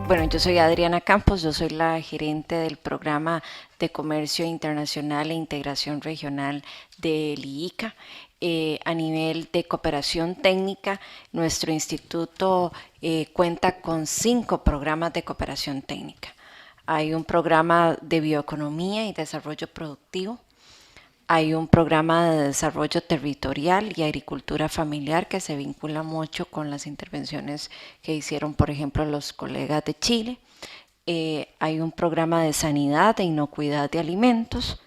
Bueno, yo soy Adriana Campos, yo soy la gerente del programa de Comercio Internacional e Integración Regional del IICA. A nivel de cooperación técnica, nuestro instituto cuenta con 5 programas de cooperación técnica. Hay un programa de bioeconomía y desarrollo productivo. Hay un programa de desarrollo territorial y agricultura familiar que se vincula mucho con las intervenciones que hicieron, por ejemplo, los colegas de Chile. Hay un programa de sanidad e inocuidad de alimentos.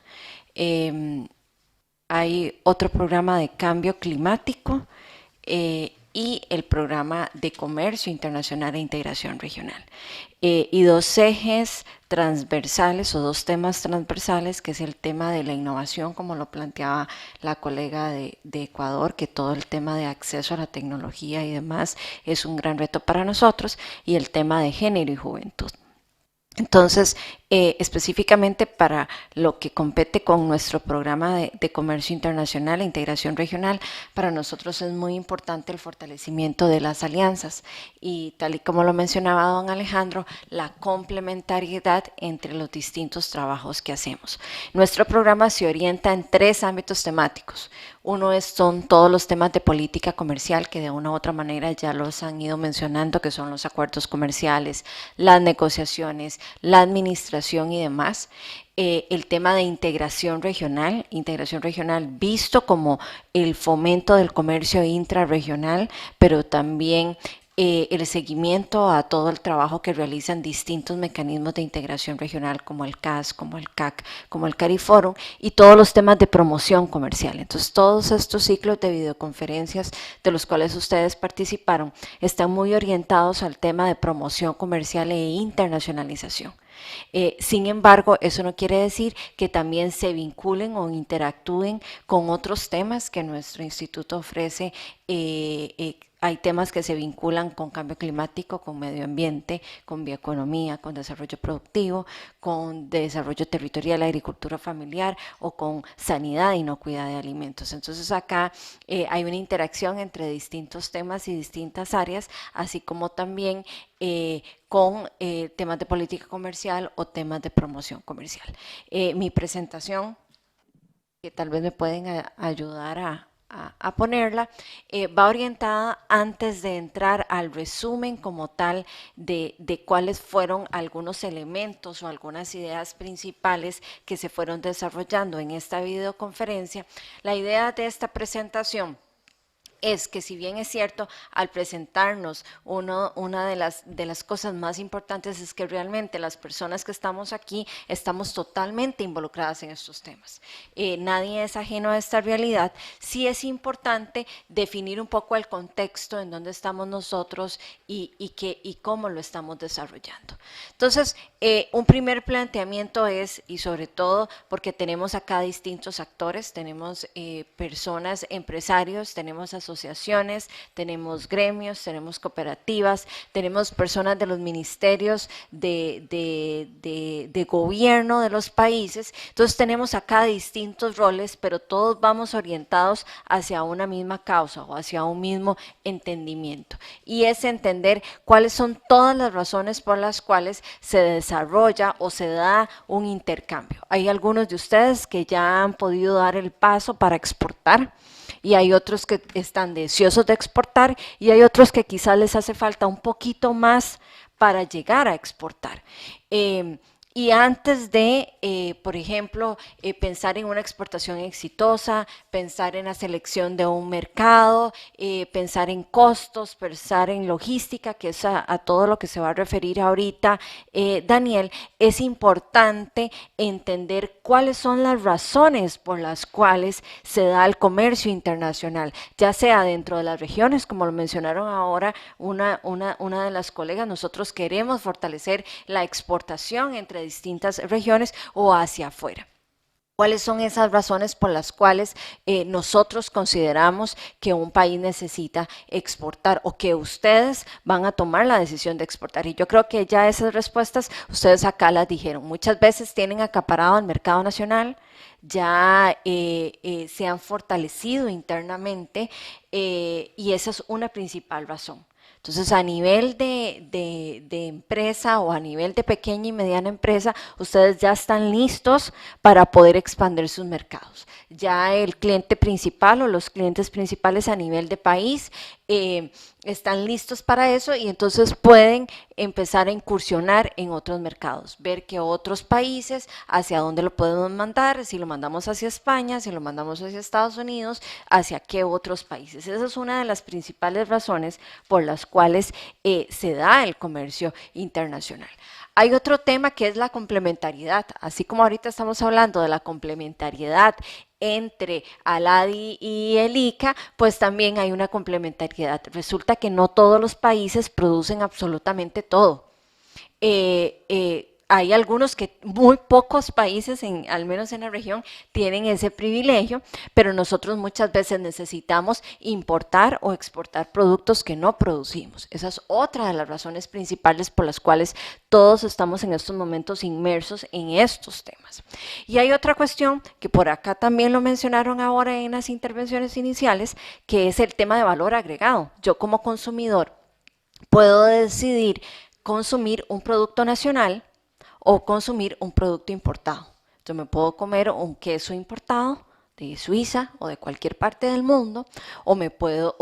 Hay otro programa de cambio climático y el programa de comercio internacional e integración regional. Y 2 ejes transversales o 2 temas transversales, que es el tema de la innovación, como lo planteaba la colega de Ecuador, que todo el tema de acceso a la tecnología y demás es un gran reto para nosotros, y el tema de género y juventud. Entonces, específicamente para lo que compete con nuestro programa de comercio internacional e integración regional, para nosotros es muy importante el fortalecimiento de las alianzas y, tal y como lo mencionaba don Alejandro, la complementariedad entre los distintos trabajos que hacemos. Nuestro programa se orienta en 3 ámbitos temáticos. Uno son todos los temas de política comercial, que de una u otra manera ya los han ido mencionando, que son los acuerdos comerciales, las negociaciones, la administración y demás. El tema de integración regional visto como el fomento del comercio intrarregional, pero también el seguimiento a todo el trabajo que realizan distintos mecanismos de integración regional como el CAS, como el CAC, como el CARIFORUM, y todos los temas de promoción comercial. Entonces, todos estos ciclos de videoconferencias de los cuales ustedes participaron están muy orientados al tema de promoción comercial e internacionalización. Sin embargo, eso no quiere decir que también se vinculen o interactúen con otros temas que nuestro instituto ofrece. Hay temas que se vinculan con cambio climático, con medio ambiente, con bioeconomía, con desarrollo productivo, con desarrollo territorial, agricultura familiar o con sanidad e inocuidad de alimentos. Entonces acá hay una interacción entre distintos temas y distintas áreas, así como también con temas de política comercial o temas de promoción comercial. Mi presentación, que tal vez me pueden ayudar a ponerla, va orientada antes de entrar al resumen como tal de cuáles fueron algunos elementos o algunas ideas principales que se fueron desarrollando en esta videoconferencia. La idea de esta presentación es que, si bien es cierto, al presentarnos una de las cosas más importantes es que realmente las personas que estamos aquí estamos totalmente involucradas en estos temas. Nadie es ajeno a esta realidad. Sí es importante definir un poco el contexto en donde estamos nosotros y cómo lo estamos desarrollando. Entonces, un primer planteamiento es, y sobre todo porque tenemos acá distintos actores, tenemos personas, empresarios, tenemos asociaciones, tenemos gremios, tenemos cooperativas, tenemos personas de los ministerios de gobierno de los países. Entonces tenemos acá distintos roles, pero todos vamos orientados hacia una misma causa o hacia un mismo entendimiento. Y es entender cuáles son todas las razones por las cuales se desarrolla o se da un intercambio. Hay algunos de ustedes que ya han podido dar el paso para exportar, y hay otros que están deseosos de exportar, y hay otros que quizás les hace falta un poquito más para llegar a exportar. Y antes de, por ejemplo, pensar en una exportación exitosa, pensar en la selección de un mercado, pensar en costos, pensar en logística, que es a todo lo que se va a referir ahorita Daniel, es importante entender cuáles son las razones por las cuales se da el comercio internacional, ya sea dentro de las regiones, como lo mencionaron ahora una de las colegas. Nosotros queremos fortalecer la exportación entre distintas regiones o hacia afuera. ¿Cuáles son esas razones por las cuales nosotros consideramos que un país necesita exportar o que ustedes van a tomar la decisión de exportar? Y yo creo que ya esas respuestas ustedes acá las dijeron. Muchas veces tienen acaparado el mercado nacional, ya se han fortalecido internamente y esa es una principal razón. Entonces, a nivel de empresa o a nivel de pequeña y mediana empresa, ustedes ya están listos para poder expandir sus mercados. Ya el cliente principal o los clientes principales a nivel de país están listos para eso y entonces pueden empezar a incursionar en otros mercados, ver que otros países, hacia dónde lo podemos mandar, si lo mandamos hacia España, si lo mandamos hacia Estados Unidos, hacia qué otros países. Esa es una de las principales razones por las cuales se da el comercio internacional. Hay otro tema que es la complementariedad, así como ahorita estamos hablando de la complementariedad entre ALADI y el ICA, pues también hay una complementariedad. Resulta que no todos los países producen absolutamente todo. Hay algunos que, muy pocos países, al menos en la región, tienen ese privilegio, pero nosotros muchas veces necesitamos importar o exportar productos que no producimos. Esa es otra de las razones principales por las cuales todos estamos en estos momentos inmersos en estos temas. Y hay otra cuestión que por acá también lo mencionaron ahora en las intervenciones iniciales, que es el tema de valor agregado. Yo como consumidor puedo decidir consumir un producto nacional o consumir un producto importado. Yo me puedo comer un queso importado de Suiza o de cualquier parte del mundo o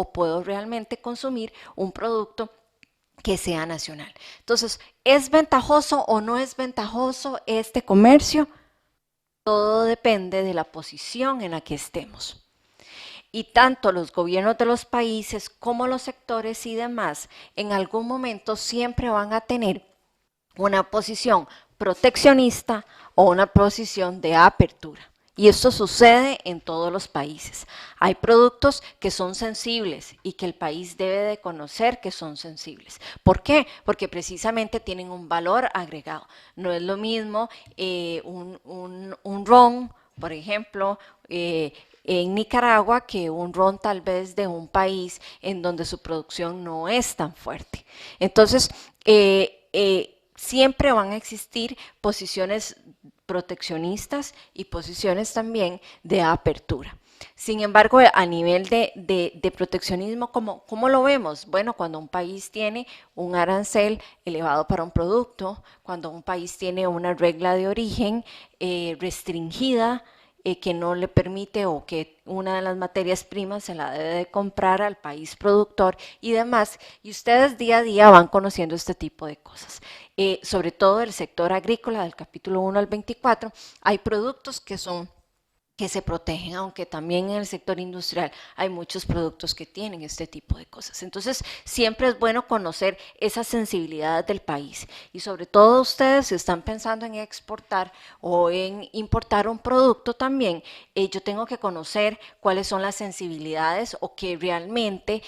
puedo realmente consumir un producto que sea nacional. Entonces, ¿es ventajoso o no es ventajoso este comercio? Todo depende de la posición en la que estemos. Y tanto los gobiernos de los países como los sectores y demás en algún momento siempre van a tener una posición proteccionista o una posición de apertura. Y esto sucede en todos los países. Hay productos que son sensibles y que el país debe de conocer que son sensibles. ¿Por qué? Porque precisamente tienen un valor agregado. No es lo mismo un ron, por ejemplo, en Nicaragua que un ron tal vez de un país en donde su producción no es tan fuerte. Entonces, siempre van a existir posiciones proteccionistas y posiciones también de apertura. Sin embargo, a nivel de proteccionismo, ¿cómo lo vemos? Bueno, cuando un país tiene un arancel elevado para un producto, cuando un país tiene una regla de origen restringida, que no le permite o que una de las materias primas se la debe de comprar al país productor y demás. Y ustedes día a día van conociendo este tipo de cosas. Sobre todo el sector agrícola, del capítulo 1 al 24, hay productos que se protegen, aunque también en el sector industrial hay muchos productos que tienen este tipo de cosas. Entonces, siempre es bueno conocer esas sensibilidades del país y sobre todo ustedes si están pensando en exportar o en importar un producto también, yo tengo que conocer cuáles son las sensibilidades o que realmente,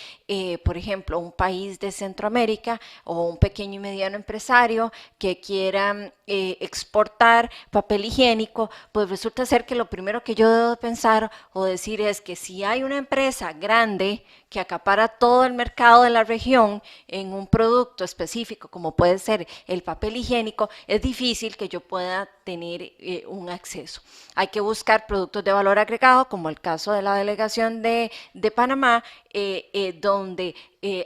por ejemplo, un país de Centroamérica o un pequeño y mediano empresario que quiera exportar papel higiénico, pues resulta ser que lo primero que yo debo pensar o decir es que si hay una empresa grande que acapara todo el mercado de la región en un producto específico, como puede ser el papel higiénico, es difícil que yo pueda tener un acceso. Hay que buscar productos de valor agregado, como el caso de la delegación de Panamá, donde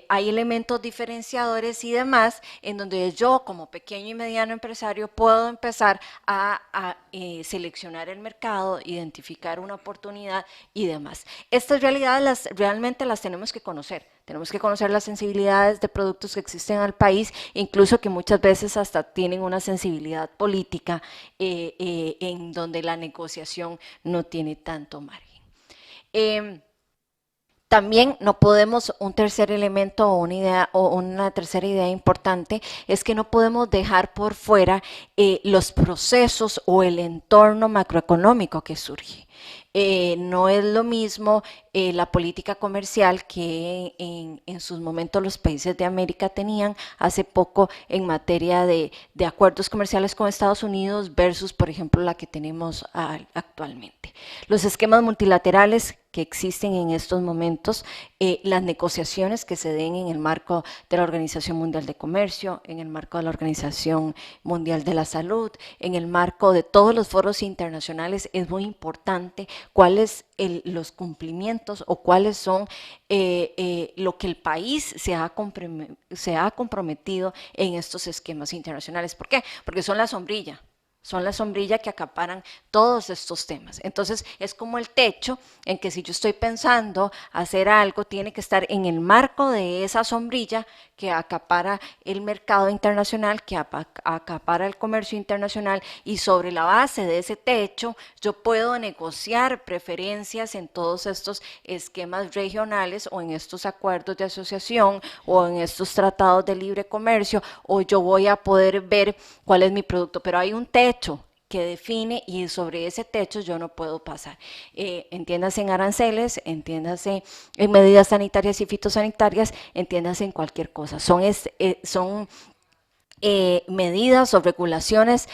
hay elementos diferenciadores y demás, en donde yo como pequeño y mediano empresario puedo empezar a seleccionar el mercado, identificar una oportunidad y demás. Estas realidades realmente las tenemos que conocer. Tenemos que conocer las sensibilidades de productos que existen en el país, incluso que muchas veces hasta tienen una sensibilidad política en donde la negociación no tiene tanto margen. También no podemos, un tercer elemento o una idea o una tercera idea importante es que no podemos dejar por fuera los procesos o el entorno macroeconómico que surge. No es lo mismo la política comercial que en sus momentos los países de América tenían hace poco en materia de acuerdos comerciales con Estados Unidos versus, por ejemplo, la que tenemos actualmente. Los esquemas multilaterales que existen en estos momentos, las negociaciones que se den en el marco de la Organización Mundial de Comercio, en el marco de la Organización Mundial de la Salud, en el marco de todos los foros internacionales. Es muy importante cuáles los cumplimientos o cuáles son lo que el país se ha comprometido en estos esquemas internacionales. ¿Por qué? Porque son la sombrilla. Son la sombrilla que acaparan todos estos temas. Entonces, es como el techo en que si yo estoy pensando hacer algo, tiene que estar en el marco de esa sombrilla que acapara el mercado internacional, que acapara el comercio internacional, y sobre la base de ese techo yo puedo negociar preferencias en todos estos esquemas regionales o en estos acuerdos de asociación o en estos tratados de libre comercio, o yo voy a poder ver cuál es mi producto. Pero hay un techo que define, y sobre ese techo yo no puedo pasar. Entiéndase en aranceles, entiéndase en medidas sanitarias y fitosanitarias, entiéndase en cualquier cosa. Son medidas o regulaciones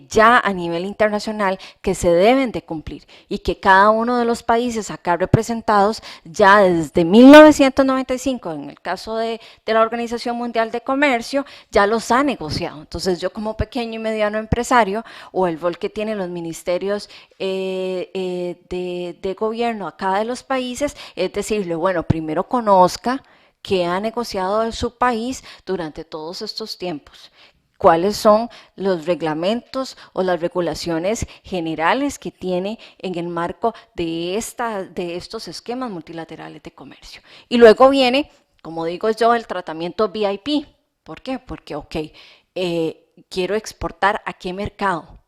ya a nivel internacional que se deben de cumplir, y que cada uno de los países acá representados ya desde 1995, en el caso de la Organización Mundial de Comercio, ya los ha negociado. Entonces yo, como pequeño y mediano empresario, o el rol que tienen los ministerios de gobierno acá de los países, es decirle, bueno, primero conozca que ha negociado en su país durante todos estos tiempos, cuáles son los reglamentos o las regulaciones generales que tiene en el marco de estos esquemas multilaterales de comercio. Y luego viene, como digo yo, el tratamiento VIP. ¿Por qué? Porque, quiero exportar ¿a qué mercado?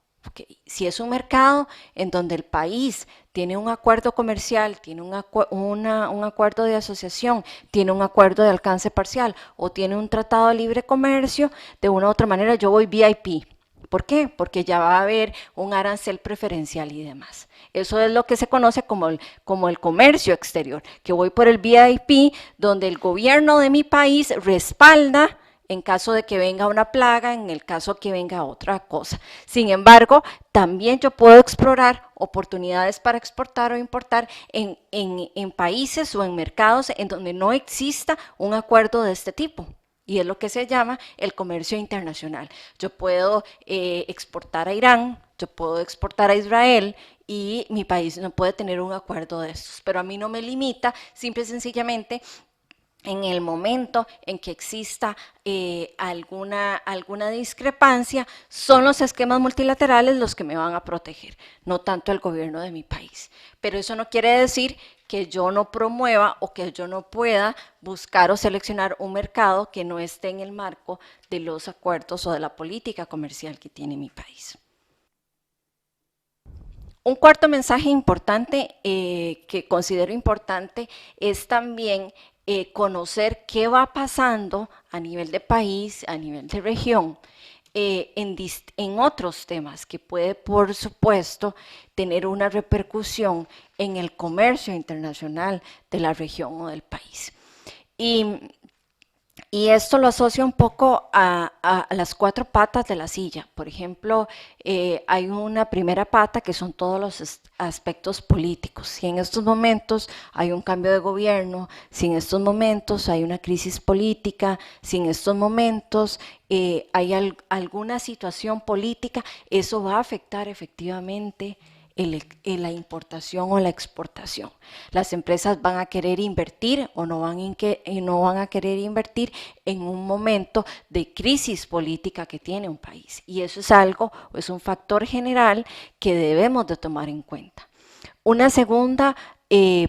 Si es un mercado en donde el país tiene un acuerdo comercial, tiene un acuerdo de asociación, tiene un acuerdo de alcance parcial o tiene un tratado de libre comercio, de una u otra manera yo voy VIP. ¿Por qué? Porque ya va a haber un arancel preferencial y demás. Eso es lo que se conoce como el comercio exterior, que voy por el VIP, donde el gobierno de mi país respalda en caso de que venga una plaga, en el caso que venga otra cosa. Sin embargo, también yo puedo explorar oportunidades para exportar o importar en países o en mercados en donde no exista un acuerdo de este tipo. Y es lo que se llama el comercio internacional. Yo puedo exportar a Irán, yo puedo exportar a Israel, y mi país no puede tener un acuerdo de estos. Pero a mí no me limita, simple y sencillamente, en el momento en que exista alguna discrepancia, son los esquemas multilaterales los que me van a proteger, no tanto el gobierno de mi país. Pero eso no quiere decir que yo no promueva o que yo no pueda buscar o seleccionar un mercado que no esté en el marco de los acuerdos o de la política comercial que tiene mi país. Un cuarto mensaje importante que considero importante es también conocer qué va pasando a nivel de país, a nivel de región, en otros temas que puede, por supuesto, tener una repercusión en el comercio internacional de la región o del país. Y esto lo asocia un poco a las cuatro patas de la silla. Por ejemplo, hay una primera pata que son todos los aspectos políticos. Si en estos momentos hay un cambio de gobierno, si en estos momentos hay una crisis política, si en estos momentos hay alguna situación política, eso va a afectar efectivamente la importación o la exportación. Las empresas van a querer invertir o no van a querer invertir en un momento de crisis política que tiene un país. Y eso es un factor general que debemos de tomar en cuenta. Una segunda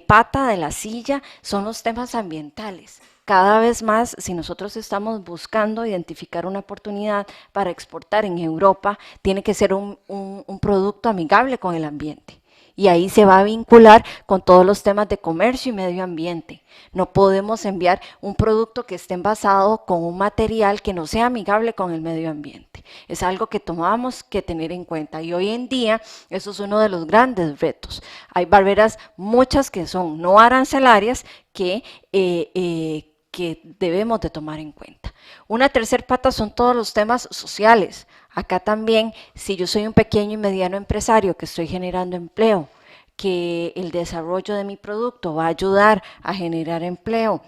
pata de la silla son los temas ambientales. Cada vez más, si nosotros estamos buscando identificar una oportunidad para exportar en Europa, tiene que ser un producto amigable con el ambiente. Y ahí se va a vincular con todos los temas de comercio y medio ambiente. No podemos enviar un producto que esté envasado con un material que no sea amigable con el medio ambiente. Es algo que tomamos que tener en cuenta, y hoy en día eso es uno de los grandes retos. Hay barreras muchas que son no arancelarias que debemos de tomar en cuenta. Una tercera pata son todos los temas sociales. Acá también, si yo soy un pequeño y mediano empresario que estoy generando empleo, que el desarrollo de mi producto va a ayudar a generar empleo,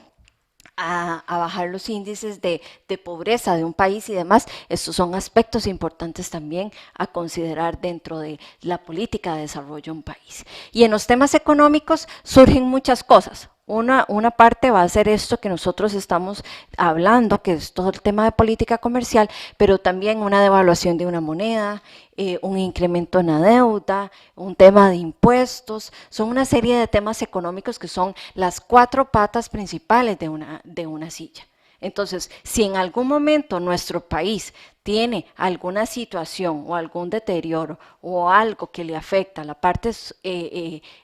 a bajar los índices de pobreza de un país y demás. Estos son aspectos importantes también a considerar dentro de la política de desarrollo de un país. Y en los temas económicos surgen muchas cosas. Una parte va a ser esto que nosotros estamos hablando, que es todo el tema de política comercial, pero también una devaluación de una moneda, un incremento en la deuda, un tema de impuestos. Son una serie de temas económicos que son las 4 patas principales de una silla. Entonces, si en algún momento nuestro país tiene alguna situación o algún deterioro o algo que le afecta a la parte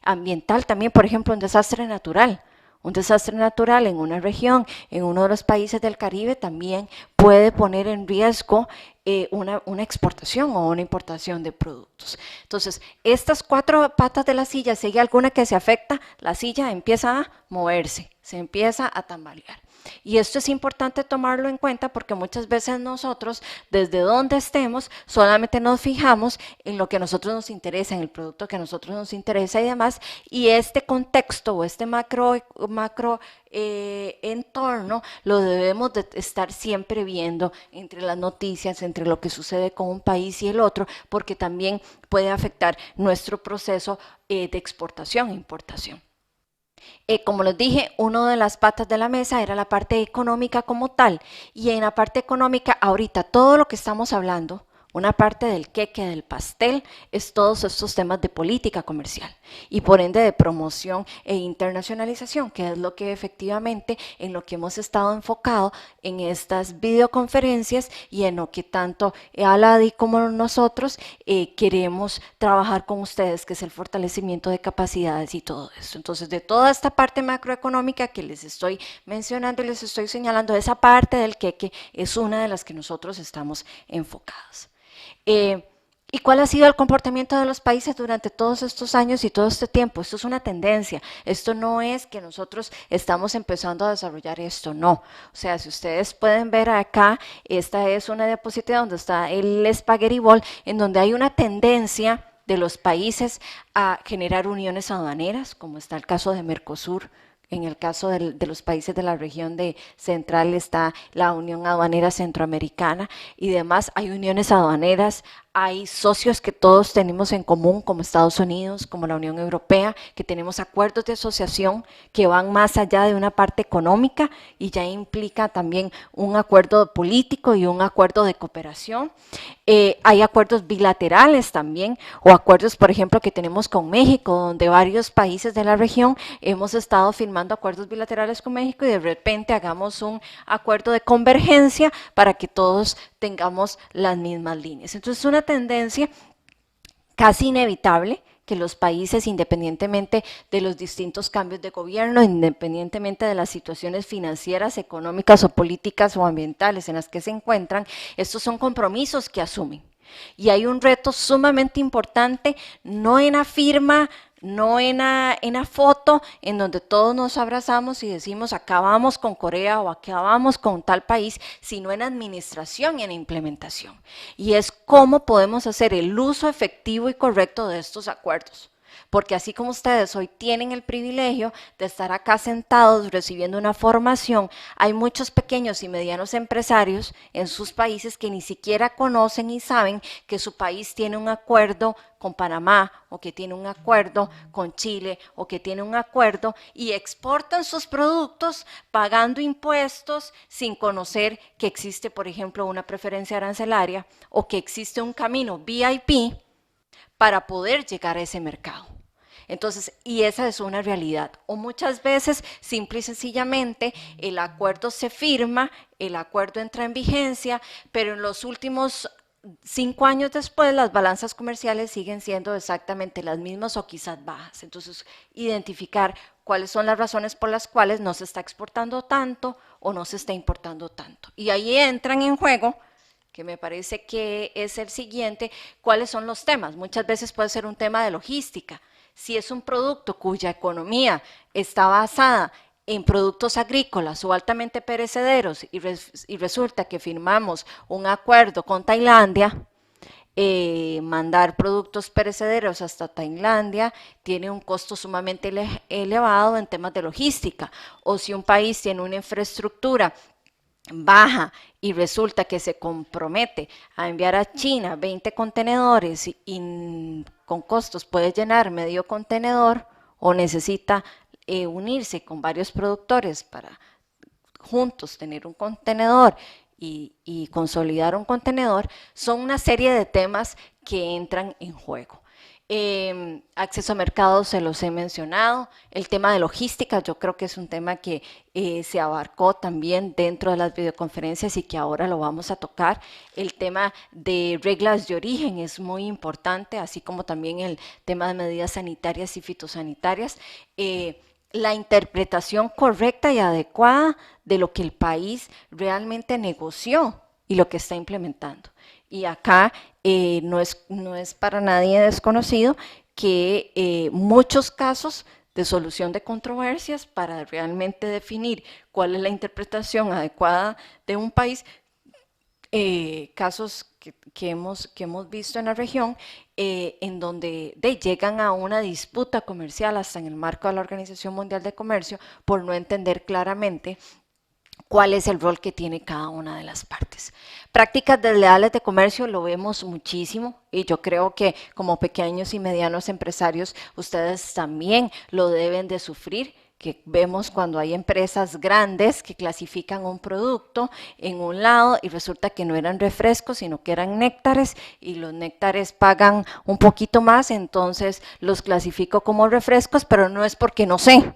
ambiental, también, por ejemplo, un desastre natural en una región, en uno de los países del Caribe, también puede poner en riesgo una exportación o una importación de productos. Entonces, estas 4 patas de la silla, si hay alguna que se afecta, la silla empieza a moverse, se empieza a tambalear. Y esto es importante tomarlo en cuenta porque muchas veces nosotros, desde donde estemos, solamente nos fijamos en lo que a nosotros nos interesa, en el producto que a nosotros nos interesa y demás, y este contexto o este macro entorno lo debemos de estar siempre viendo entre las noticias, entre lo que sucede con un país y el otro, porque también puede afectar nuestro proceso de exportación e importación. Como les dije, una de las patas de la mesa era la parte económica como tal, y en la parte económica ahorita todo lo que estamos hablando, una parte del queque, del pastel, es todos estos temas de política comercial y por ende de promoción e internacionalización, que es lo que efectivamente en lo que hemos estado enfocado en estas videoconferencias y en lo que tanto Aladi como nosotros queremos trabajar con ustedes, que es el fortalecimiento de capacidades y todo eso. Entonces, de toda esta parte macroeconómica que les estoy mencionando y les estoy señalando, esa parte del queque es una de las que nosotros estamos enfocados. ¿Y cuál ha sido el comportamiento de los países durante todos estos años y todo este tiempo? Esto es una tendencia, esto no es que nosotros estamos empezando a desarrollar esto, no. O sea, si ustedes pueden ver acá, esta es una diapositiva donde está el Spaghetti Ball, en donde hay una tendencia de los países a generar uniones aduaneras, como está el caso de Mercosur. En el caso de los países de la región de central está la Unión Aduanera Centroamericana y demás. Hay uniones aduaneras, hay socios que todos tenemos en común, como Estados Unidos, como la Unión Europea, que tenemos acuerdos de asociación que van más allá de una parte económica y ya implica también un acuerdo político y un acuerdo de cooperación. Hay acuerdos bilaterales también, o acuerdos, por ejemplo, que tenemos con México, donde varios países de la región hemos estado firmando acuerdos bilaterales con México y de repente hagamos un acuerdo de convergencia para que todos tengamos las mismas líneas. Entonces, es una tendencia casi inevitable que los países, independientemente de los distintos cambios de gobierno, independientemente de las situaciones financieras, económicas o políticas o ambientales en las que se encuentran, estos son compromisos que asumen. Y hay un reto sumamente importante, no en la firma, no en la foto en donde todos nos abrazamos y decimos acabamos con Corea o acabamos con tal país, sino en administración y en implementación. Y es cómo podemos hacer el uso efectivo y correcto de estos acuerdos. Porque así como ustedes hoy tienen el privilegio de estar acá sentados recibiendo una formación, hay muchos pequeños y medianos empresarios en sus países que ni siquiera conocen y saben que su país tiene un acuerdo con Panamá o que tiene un acuerdo con Chile o que tiene un acuerdo y exportan sus productos pagando impuestos sin conocer que existe, por ejemplo, una preferencia arancelaria o que existe un camino VIP para poder llegar a ese mercado. Entonces, y esa es una realidad. O muchas veces, simple y sencillamente, el acuerdo se firma, el acuerdo entra en vigencia, pero en los últimos 5 años después las balanzas comerciales siguen siendo exactamente las mismas o quizás bajas. Entonces, identificar cuáles son las razones por las cuales no se está exportando tanto o no se está importando tanto. Y ahí entran en juego, que me parece que es el siguiente, cuáles son los temas. Muchas veces puede ser un tema de logística. Si es un producto cuya economía está basada en productos agrícolas o altamente perecederos y resulta que firmamos un acuerdo con Tailandia, mandar productos perecederos hasta Tailandia tiene un costo sumamente elevado en temas de logística. O si un país tiene una infraestructura baja y resulta que se compromete a enviar a China 20 contenedores y con costos puede llenar medio contenedor o necesita unirse con varios productores para juntos tener un contenedor y consolidar un contenedor, son una serie de temas que entran en juego. Acceso a mercados se los he mencionado, el tema de logística yo creo que es un tema que se abarcó también dentro de las videoconferencias y que ahora lo vamos a tocar. El tema de reglas de origen es muy importante, así como también el tema de medidas sanitarias y fitosanitarias. La interpretación correcta y adecuada de lo que el país realmente negoció y lo que está implementando. Y acá no es para nadie desconocido que muchos casos de solución de controversias para realmente definir cuál es la interpretación adecuada de un país, casos que hemos visto en la región, en donde llegan a una disputa comercial hasta en el marco de la Organización Mundial de Comercio por no entender claramente cuál es el rol que tiene cada una de las partes. Prácticas desleales de comercio lo vemos muchísimo y yo creo que como pequeños y medianos empresarios ustedes también lo deben de sufrir, que vemos cuando hay empresas grandes que clasifican un producto en un lado y resulta que no eran refrescos, sino que eran néctares y los néctares pagan un poquito más, entonces los clasifico como refrescos, pero no es porque no sé,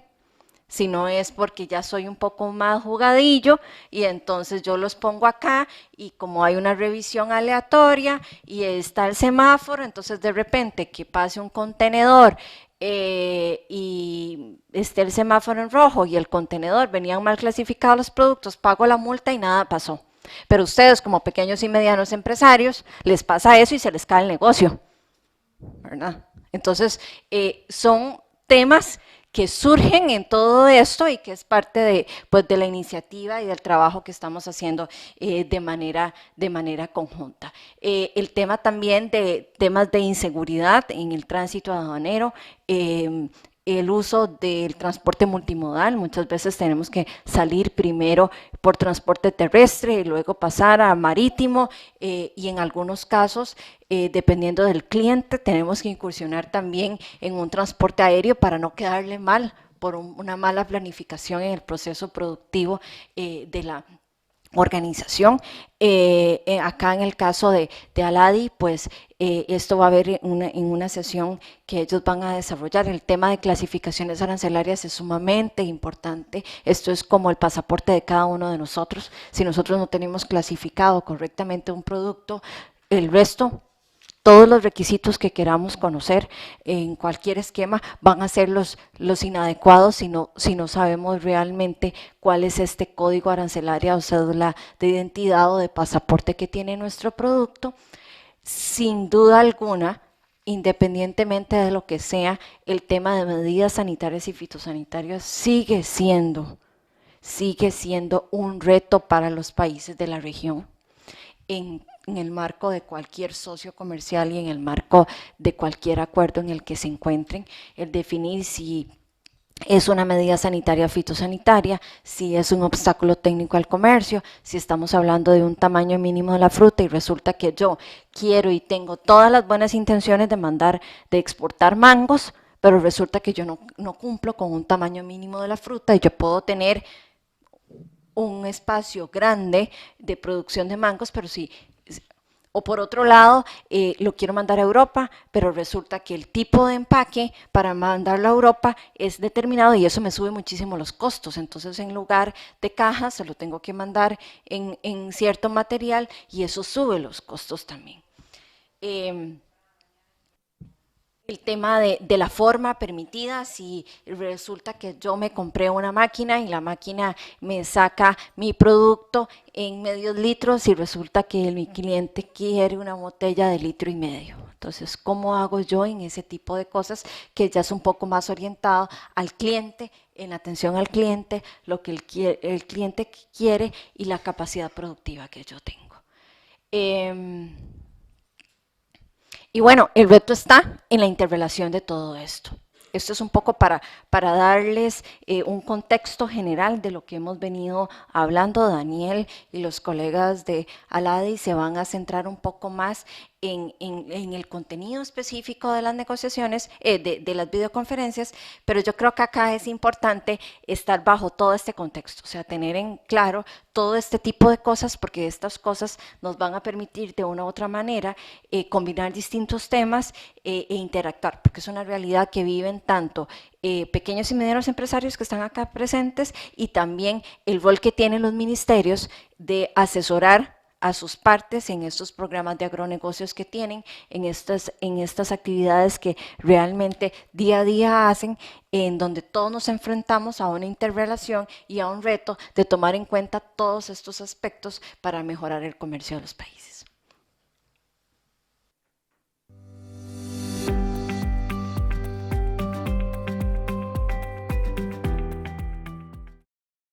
sino es porque ya soy un poco más jugadillo y entonces yo los pongo acá y como hay una revisión aleatoria y está el semáforo, entonces de repente que pase un contenedor y esté el semáforo en rojo y el contenedor, venían mal clasificados los productos, pago la multa y nada pasó. Pero ustedes como pequeños y medianos empresarios les pasa eso y se les cae el negocio, ¿verdad? Entonces son temas que surgen en todo esto y que es parte de, pues, de la iniciativa y del trabajo que estamos haciendo de manera conjunta. El tema también de temas de inseguridad en el tránsito aduanero, el uso del transporte multimodal, muchas veces tenemos que salir primero por transporte terrestre y luego pasar a marítimo y en algunos casos, dependiendo del cliente, tenemos que incursionar también en un transporte aéreo para no quedarle mal por una mala planificación en el proceso productivo de la organización. Acá en el caso de Aladi, pues esto va a haber en una sesión que ellos van a desarrollar. El tema de clasificaciones arancelarias es sumamente importante. Esto es como el pasaporte de cada uno de nosotros. Si nosotros no tenemos clasificado correctamente un producto, el resto, todos los requisitos que queramos conocer en cualquier esquema van a ser los inadecuados si no sabemos realmente cuál es este código arancelario o cédula de identidad o de pasaporte que tiene nuestro producto. Sin duda alguna, independientemente de lo que sea, el tema de medidas sanitarias y fitosanitarias sigue siendo un reto para los países de la región en el marco de cualquier socio comercial y en el marco de cualquier acuerdo en el que se encuentren, el definir si es una medida sanitaria o fitosanitaria, si es un obstáculo técnico al comercio, si estamos hablando de un tamaño mínimo de la fruta y resulta que yo quiero y tengo todas las buenas intenciones de exportar mangos, pero resulta que yo no cumplo con un tamaño mínimo de la fruta y yo puedo tener un espacio grande de producción de mangos, pero si, o por otro lado, lo quiero mandar a Europa, pero resulta que el tipo de empaque para mandarlo a Europa es determinado y eso me sube muchísimo los costos. Entonces, en lugar de cajas, se lo tengo que mandar en cierto material y eso sube los costos también. El tema de la forma permitida, si resulta que yo me compré una máquina y la máquina me saca mi producto en medios litros y resulta que mi cliente quiere una botella de litro y medio. Entonces, ¿cómo hago yo en ese tipo de cosas que ya es un poco más orientado al cliente, en atención al cliente, lo que el cliente quiere y la capacidad productiva que yo tengo? Y bueno, el reto está en la interrelación de todo esto. Esto es un poco para darles un contexto general de lo que hemos venido hablando. Daniel y los colegas de Aladi se van a centrar un poco más en el contenido específico de las negociaciones, de las videoconferencias, pero yo creo que acá es importante estar bajo todo este contexto, o sea, tener en claro todo este tipo de cosas, porque estas cosas nos van a permitir de una u otra manera combinar distintos temas e interactuar, porque es una realidad que viven tanto pequeños y medianos empresarios que están acá presentes y también el rol que tienen los ministerios de asesorar a sus partes en estos programas de agronegocios que tienen, en estas actividades que realmente día a día hacen, en donde todos nos enfrentamos a una interrelación y a un reto de tomar en cuenta todos estos aspectos para mejorar el comercio de los países.